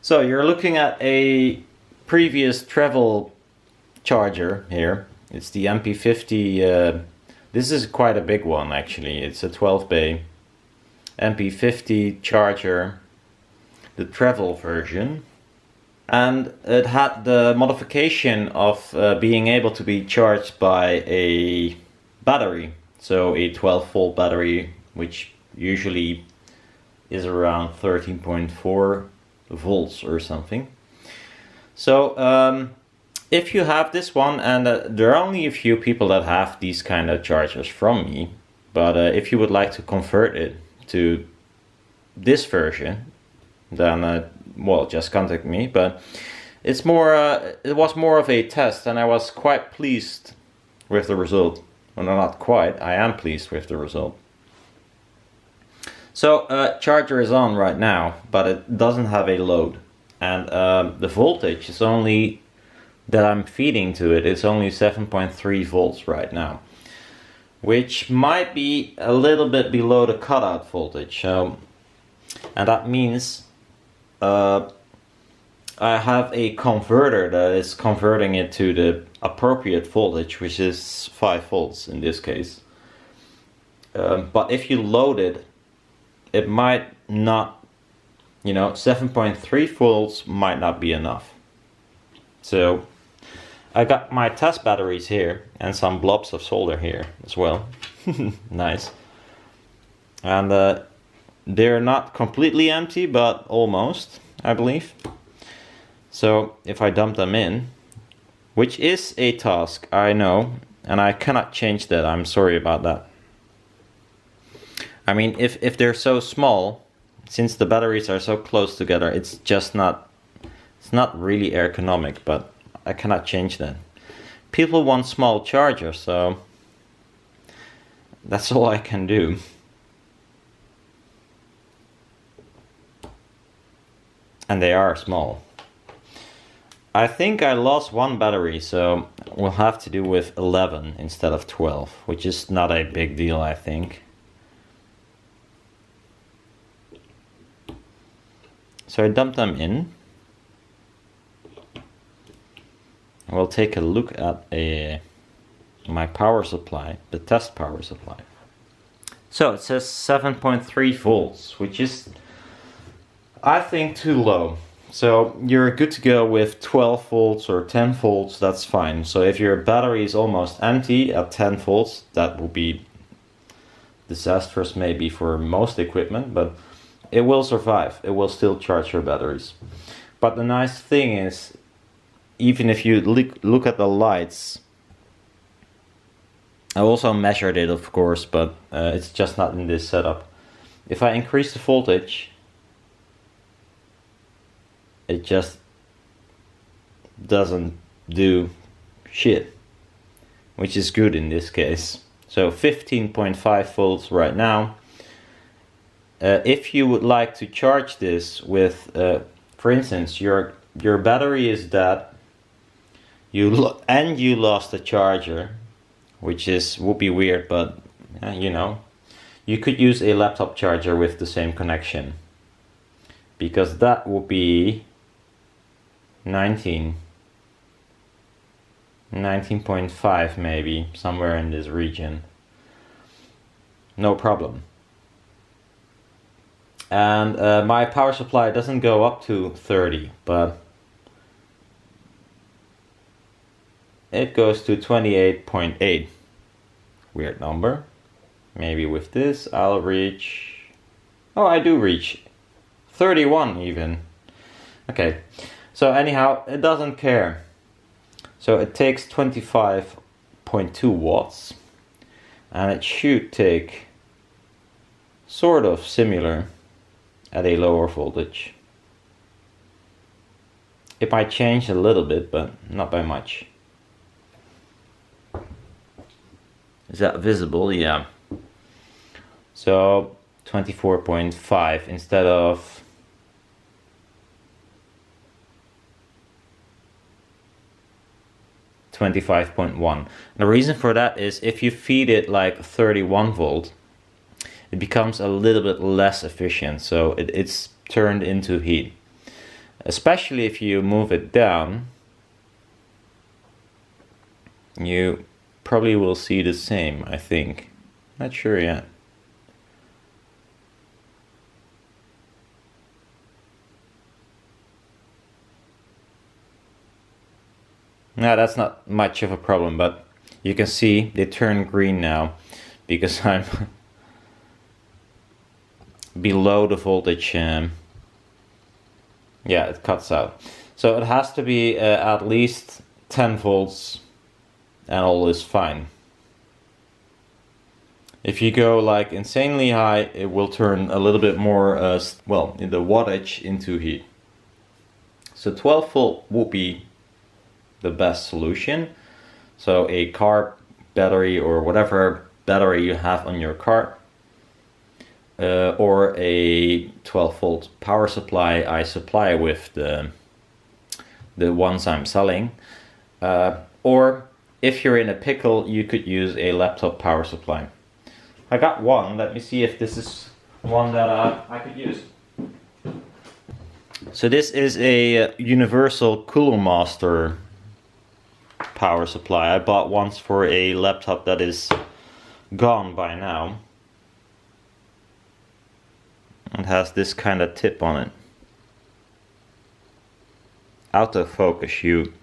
So you're looking at a previous travel charger here. It's the Np50. This is quite a big one actually. It's a 12 bay Np50 charger, the travel version. And it had the modification of being able to be charged by a battery. So a 12-volt battery, which usually is around 13.4 volts or something. So if you have this one, and there are only a few people that have these kind of chargers from me, but if you would like to convert it to this version, then well, just contact me. But it's more it was more of a test, and I was quite pleased with the result. Well, no, not quite, I am pleased with the result. So charger is on right now, but it doesn't have a load, and the voltage is only that I'm feeding to it, it's only 7.3 volts right now, which might be a little bit below the cutout voltage. And that means I have a converter that is converting it to the appropriate voltage, which is 5 volts in this case. But if you load it, it might not, 7.3 volts might not be enough. So I got my test batteries here and some blobs of solder here as well. Nice. And they're not completely empty, but almost, I believe. So if I dump them in, which is a task, I know, and I cannot change that, I'm sorry about that. I mean, if they're so small, since the batteries are so close together, it's not really ergonomic, but I cannot change that. People want small chargers, so that's all I can do. And they are small. I think I lost one battery, so we'll have to do with 11 instead of 12, which is not a big deal, I think. So I dumped them in. We'll take a look at my power supply, the test power supply. So it says 7.3 volts, which is, I think, too low. So you're good to go with 12 volts or 10 volts, that's fine. So if your battery is almost empty at 10 volts, that will be disastrous maybe for most equipment, but it will survive. It will still charge your batteries. But the nice thing is, even if you look at the lights, I also measured it, of course, but it's just not in this setup. If I increase the voltage, it just doesn't do shit, which is good in this case. So 15.5 volts right now. If you would like to charge this with, for instance, your battery is dead, you lost the charger, which would be weird, but you could use a laptop charger with the same connection, because that would be 19.5 maybe, somewhere in this region. No problem. And my power supply doesn't go up to 30, but it goes to 28.8. Weird number. Maybe with this I'll reach, oh, I do reach 31 even. Okay, so anyhow, it doesn't care. So it takes 25.2 watts, and it should take sort of similar at a lower voltage. It might change a little bit, but not by much. Is that visible? Yeah. So 24.5 instead of 25.1. The reason for that is if you feed it like 31 volt, it becomes a little bit less efficient, so it's turned into heat. especially if you move it down, you probably will see the same, I think. Not sure yet. No, that's not much of a problem, but you can see they turn green now because I'm below the voltage. Yeah, it cuts out. So it has to be at least 10 volts and all is fine. If you go like insanely high, it will turn a little bit more, well, in the wattage into heat. So 12 volt would be the best solution. So a car battery or whatever battery you have on your car, or a 12 volt power supply I supply with the ones I'm selling, or if you're in a pickle, you could use a laptop power supply. I got one. Let me see if this is one that I could use. So this is a universal Cooler Master power supply. I bought once for a laptop that is gone by now. It has this kind of tip on it. Out of focus, shoot.